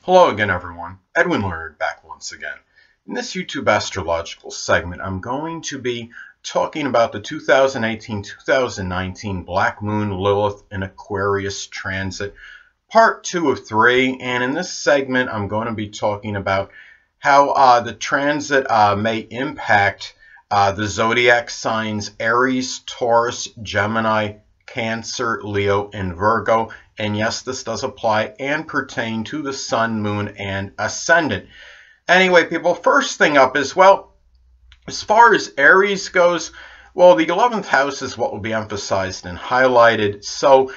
Hello again, everyone. Edwin Learnard back once again. In this YouTube astrological segment, I'm going to be talking about the 2018-2019 Black Moon Lilith in Aquarius transit, part 2 of 3. And in this segment, I'm going to be talking about how the transit may impact the zodiac signs Aries, Taurus, Gemini, Cancer, Leo, and Virgo. And yes, this does apply and pertain to the Sun, Moon, and Ascendant. Anyway, people, first thing up is, well, as far as Aries goes, well, the 11th house is what will be emphasized and highlighted. So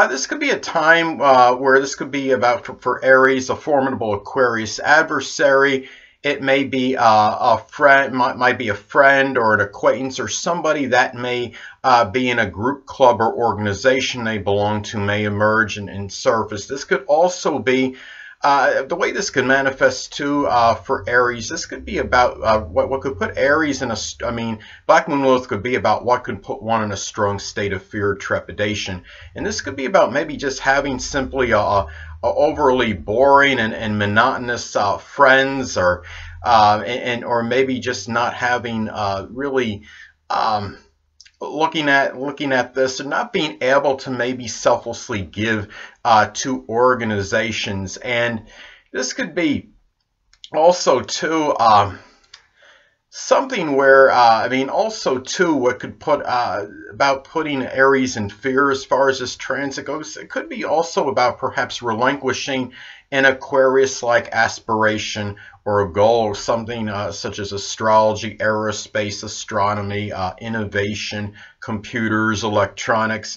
this could be a time where this could be about, for Aries, a formidable Aquarius adversary. It may be a friend, might be a friend or an acquaintance or somebody that may be in a group, club, or organization they belong to may emerge and surface. This could also be the way this could manifest too for Aries. This could be about what could put Aries in a, Black Moon Lilith could be about what could put one in a strong state of fear or trepidation. And this could be about maybe just having simply a overly boring and monotonous friends, or maybe just not having really looking at this and not being able to maybe selflessly give to organizations. And this could be also too something where also too what could put about putting Aries in fear as far as this transit goes. It could be also about perhaps relinquishing an Aquarius-like aspiration or a goal, or something such as astrology, aerospace, astronomy, innovation, computers, electronics.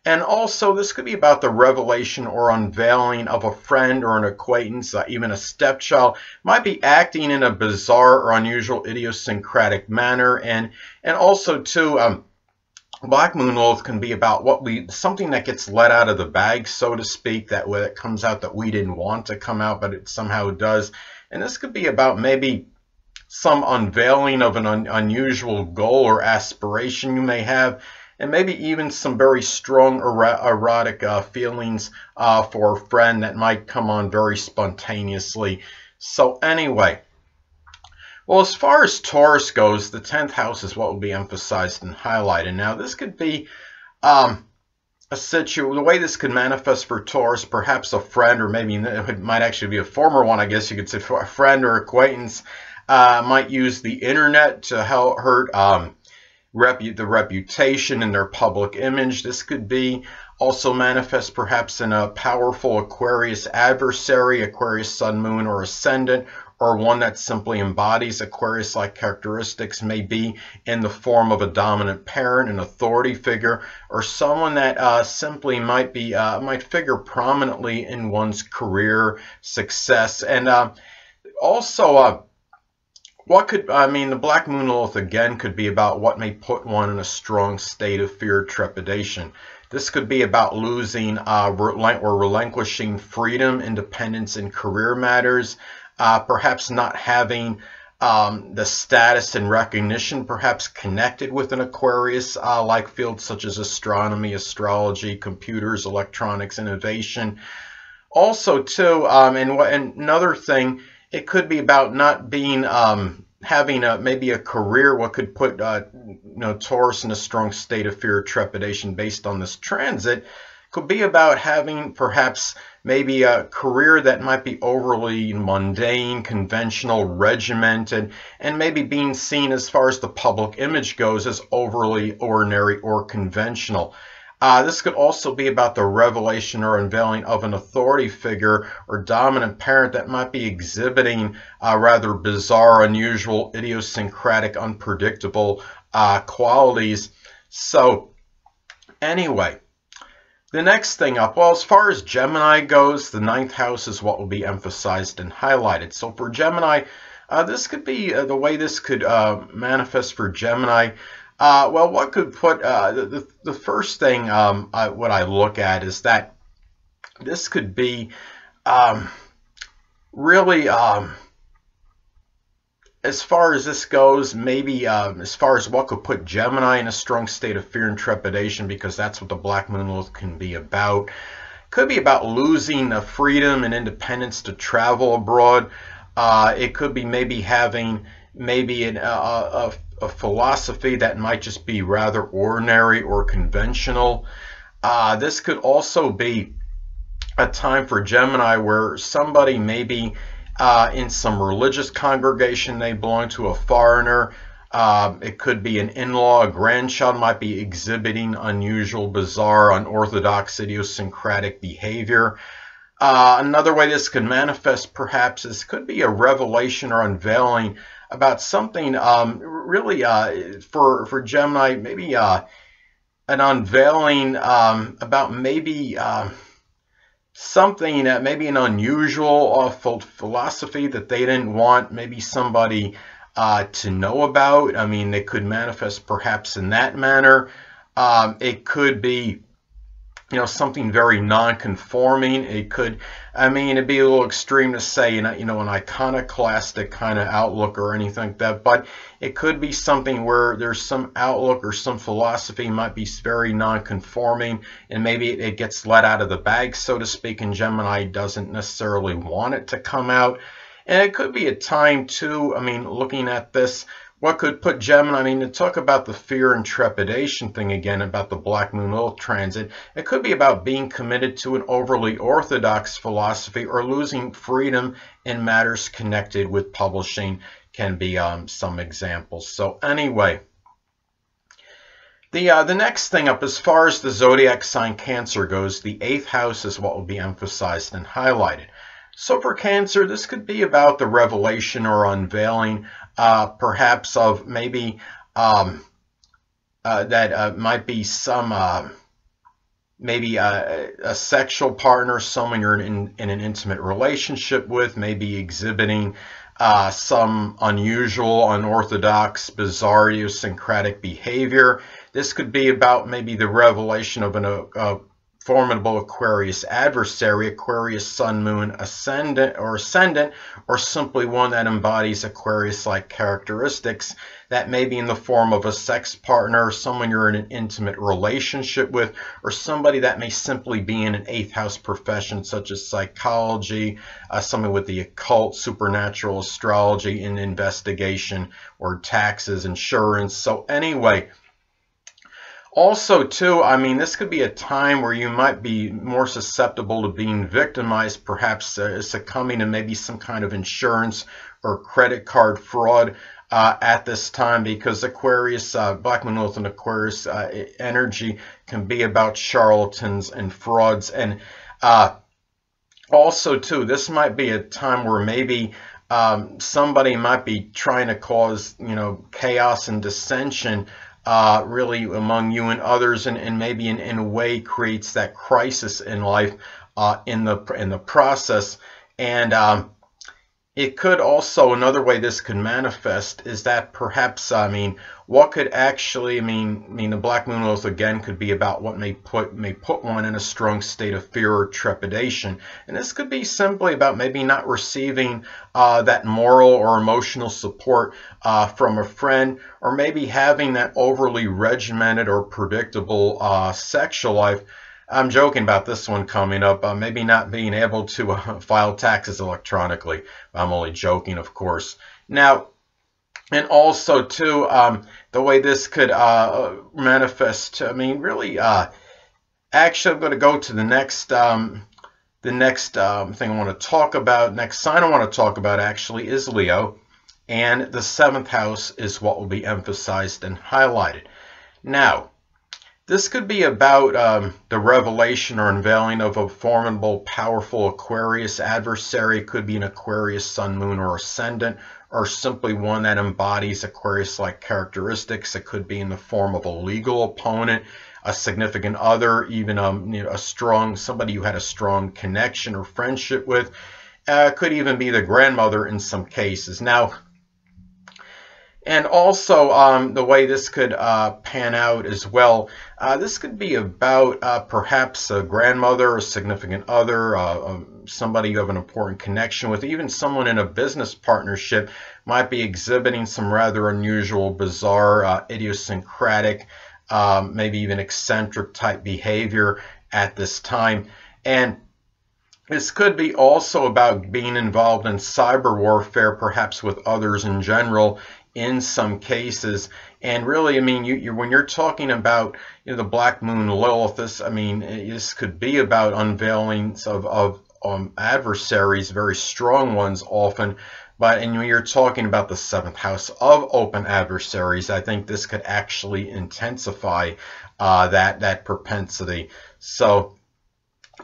And also, this could be about the revelation or unveiling of a friend or an acquaintance, even a stepchild, might be acting in a bizarre or unusual idiosyncratic manner. And also, too, Black Moon Lilith can be about something that gets let out of the bag, so to speak, that way it comes out that we didn't want to come out, but it somehow does. And this could be about maybe some unveiling of an unusual goal or aspiration you may have, and maybe even some very strong erotic feelings for a friend that might come on very spontaneously. So anyway, well, as far as Taurus goes, the 10th house is what will be emphasized and highlighted. Now, this could be the way this could manifest for Taurus, perhaps a friend, or maybe it might actually be a former one, I guess you could say, for a friend or acquaintance might use the internet to hurt the reputation and their public image. This could be also manifest perhaps in a powerful Aquarius adversary, Aquarius Sun, Moon, or Ascendant, or one that simply embodies Aquarius-like characteristics, may be in the form of a dominant parent, an authority figure, or someone that simply might figure prominently in one's career success. And also, the Black Moon Lilith again could be about what may put one in a strong state of fear, trepidation. This could be about losing or relinquishing freedom, independence in career matters, perhaps not having the status and recognition perhaps connected with an Aquarius-like field such as astronomy, astrology, computers, electronics, innovation. Also, too, and another thing, it could be about not being having maybe a career, what could put Taurus in a strong state of fear or trepidation based on this transit. Could be about having perhaps maybe a career that might be overly mundane, conventional, regimented, and maybe being seen as far as the public image goes as overly ordinary or conventional. This could also be about the revelation or unveiling of an authority figure or dominant parent that might be exhibiting rather bizarre, unusual, idiosyncratic, unpredictable qualities. So anyway, the next thing up, well, as far as Gemini goes, the 9th house is what will be emphasized and highlighted. So for Gemini, this could be the way this could manifest for Gemini. Well, what could put the first thing what I look at is that this could be really as far as this goes, maybe as far as what could put Gemini in a strong state of fear and trepidation, because that's what the Black Moon Lilith can be about. Could be about losing the freedom and independence to travel abroad. It could be maybe having maybe a philosophy that might just be rather ordinary or conventional. This could also be a time for Gemini where somebody maybe in some religious congregation, they belong to a foreigner. It could be an in-law, a grandchild might be exhibiting unusual, bizarre, unorthodox, idiosyncratic behavior. Another way this could manifest perhaps is could be a revelation or unveiling about something really for Gemini, maybe an unveiling about maybe something that maybe an unusual philosophy that they didn't want maybe somebody to know about. I mean, they could manifest perhaps in that manner. It could be, you know, something very non-conforming. It could, I mean, it'd be a little extreme to say, you know, an iconoclastic kind of outlook or anything like that, but it could be something where there's some outlook or some philosophy might be very non-conforming, and maybe it gets let out of the bag, so to speak, and Gemini doesn't necessarily want it to come out. And it could be a time too, I mean, looking at this, what could put Gemini, I mean, to talk about the fear and trepidation thing again, about the Black Moon Lilith transit, it could be about being committed to an overly orthodox philosophy or losing freedom in matters connected with publishing can be some examples. So anyway, the next thing up, as far as the zodiac sign Cancer goes, the 8th house is what will be emphasized and highlighted. So for Cancer, this could be about the revelation or unveiling perhaps of maybe that might be some maybe a sexual partner, someone you're in an intimate relationship with, maybe exhibiting some unusual, unorthodox, bizarre, idiosyncratic behavior. This could be about maybe the revelation of a formidable Aquarius adversary, Aquarius Sun, Moon, Ascendant, or simply one that embodies Aquarius-like characteristics that may be in the form of a sex partner, someone you're in an intimate relationship with, or somebody that may simply be in an 8th house profession such as psychology, something with the occult, supernatural, astrology, and investigation, or taxes, insurance. So anyway, also, too, I mean, this could be a time where you might be more susceptible to being victimized, perhaps succumbing to maybe some kind of insurance or credit card fraud at this time, because Aquarius, Black Moon Lilith and Aquarius energy can be about charlatans and frauds. And also, too, this might be a time where maybe somebody might be trying to cause, you know, chaos and dissension really among you and others, and maybe in a way creates that crisis in life in the process. And it could also, another way this could manifest is that perhaps, I mean, what could actually, I mean, the Black Moon Lilith again could be about what may put one in a strong state of fear or trepidation. And this could be simply about maybe not receiving that moral or emotional support from a friend, or maybe having that overly regimented or predictable sexual life. I'm joking about this one coming up, maybe not being able to file taxes electronically. I'm only joking, of course. Now, and also, too, the way this could manifest, I mean, really, actually, I'm going to go to the next thing I want to talk about. Next sign I want to talk about, actually, is Leo. And the 7th house is what will be emphasized and highlighted. Now, this could be about the revelation or unveiling of a formidable, powerful Aquarius adversary. It could be an Aquarius Sun, Moon, or Ascendant, or simply one that embodies Aquarius-like characteristics. It could be in the form of a legal opponent, a significant other, even you know, somebody you had a strong connection or friendship with. Could even be the grandmother in some cases. Now, and also the way this could pan out as well, this could be about perhaps a grandmother, a significant other, somebody you have an important connection with, even someone in a business partnership might be exhibiting some rather unusual, bizarre, idiosyncratic, maybe even eccentric type behavior at this time. And this could be also about being involved in cyber warfare, perhaps with others in general, in some cases. And really, I mean, when you're talking about the Black Moon Lilith, this could be about unveilings of adversaries, very strong ones often. And when you're talking about the 7th house of open adversaries, I think this could actually intensify that propensity. So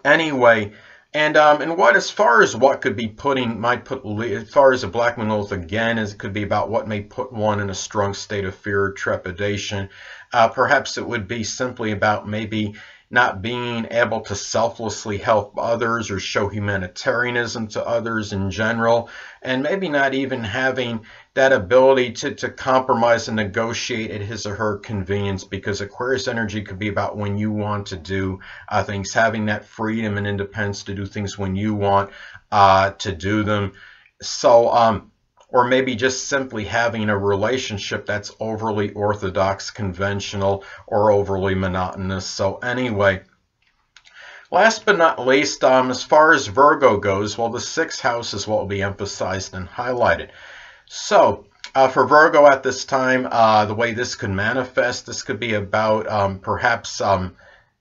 anyway. And as far as what could be as far as a Black Moon Lilith, again, it could be about what may put one in a strong state of fear or trepidation. Perhaps it would be simply about maybe not being able to selflessly help others or show humanitarianism to others in general, and maybe not even having that ability to compromise and negotiate at his or her convenience, because Aquarius energy could be about when you want to do things, having that freedom and independence to do things when you want to do them. So, or maybe just simply having a relationship that's overly orthodox, conventional, or overly monotonous. So anyway, last but not least, as far as Virgo goes, well, the 6th house is what will be emphasized and highlighted. So for Virgo at this time, the way this could manifest, this could be about perhaps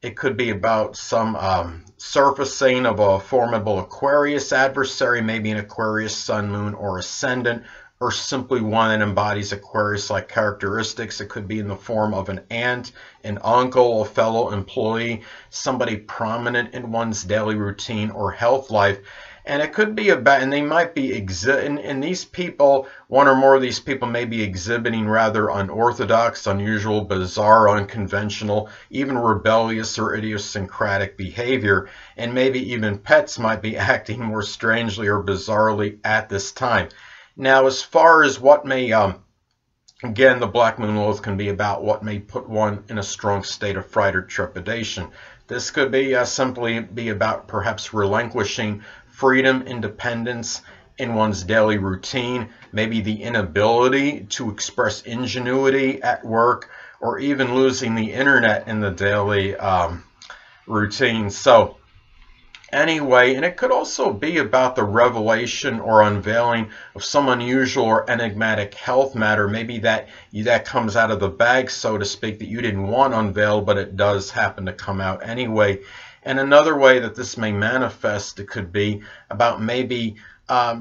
it could be about some surfacing of a formidable Aquarius adversary, maybe an Aquarius sun, moon, or ascendant, or simply one that embodies Aquarius-like characteristics. It could be in the form of an aunt, an uncle, a fellow employee, somebody prominent in one's daily routine or health life. And it could be about, and they might be, and these people, one or more of these people may be exhibiting rather unorthodox, unusual, bizarre, unconventional, even rebellious or idiosyncratic behavior. And maybe even pets might be acting more strangely or bizarrely at this time. Now, as far as what may, again, the Black Moon Lilith can be about what may put one in a strong state of fright or trepidation. This could be simply be about perhaps relinquishing freedom, independence in one's daily routine, maybe the inability to express ingenuity at work, or even losing the internet in the daily routine. So anyway, and it could also be about the revelation or unveiling of some unusual or enigmatic health matter, maybe that comes out of the bag, so to speak, that you didn't want unveiled, but it does happen to come out anyway. And another way that this may manifest, it could be about maybe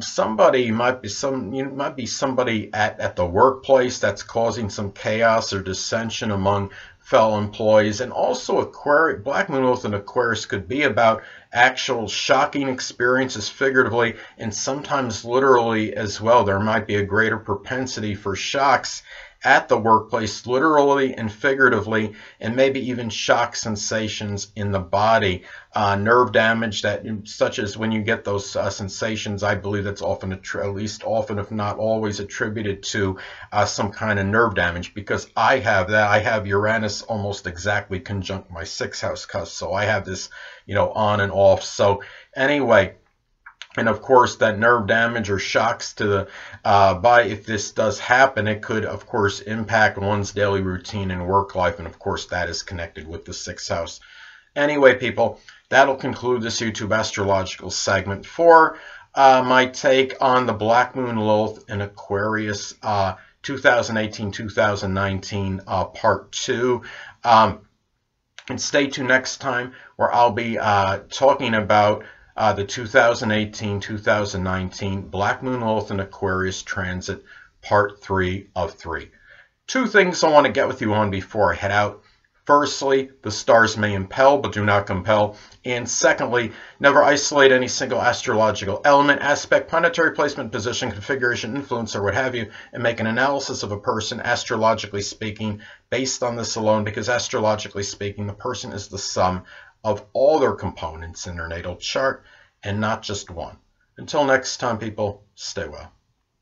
somebody might be somebody at the workplace that's causing some chaos or dissension among fellow employees. And also Black Moon Lilith and Aquarius could be about actual shocking experiences, figuratively and sometimes literally as well. There might be a greater propensity for shocks at the workplace, literally and figuratively, and maybe even shock sensations in the body, nerve damage, such as when you get those sensations. I believe that's often, at least often, if not always, attributed to some kind of nerve damage, because I have that. I have Uranus almost exactly conjunct my 6th house cusp, so I have this, on and off. So anyway. And of course, that nerve damage or shocks to the body, if this does happen, it could, of course, impact one's daily routine and work life. And of course, that is connected with the 6th house. Anyway, people, that'll conclude this YouTube astrological segment for my take on the Black Moon Lilith in Aquarius 2018-2019 part 2. And stay tuned next time, where I'll be talking about the 2018-2019 Black Moon Lilith in Aquarius transit, part 3 of 3. 2 things I want to get with you on before I head out. Firstly, the stars may impel but do not compel. And secondly, never isolate any single astrological element, aspect, planetary placement, position, configuration, influence, or what have you, and make an analysis of a person, astrologically speaking, based on this alone, because astrologically speaking, the person is the sum of all their components in their natal chart, and not just one. Until next time, people, stay well.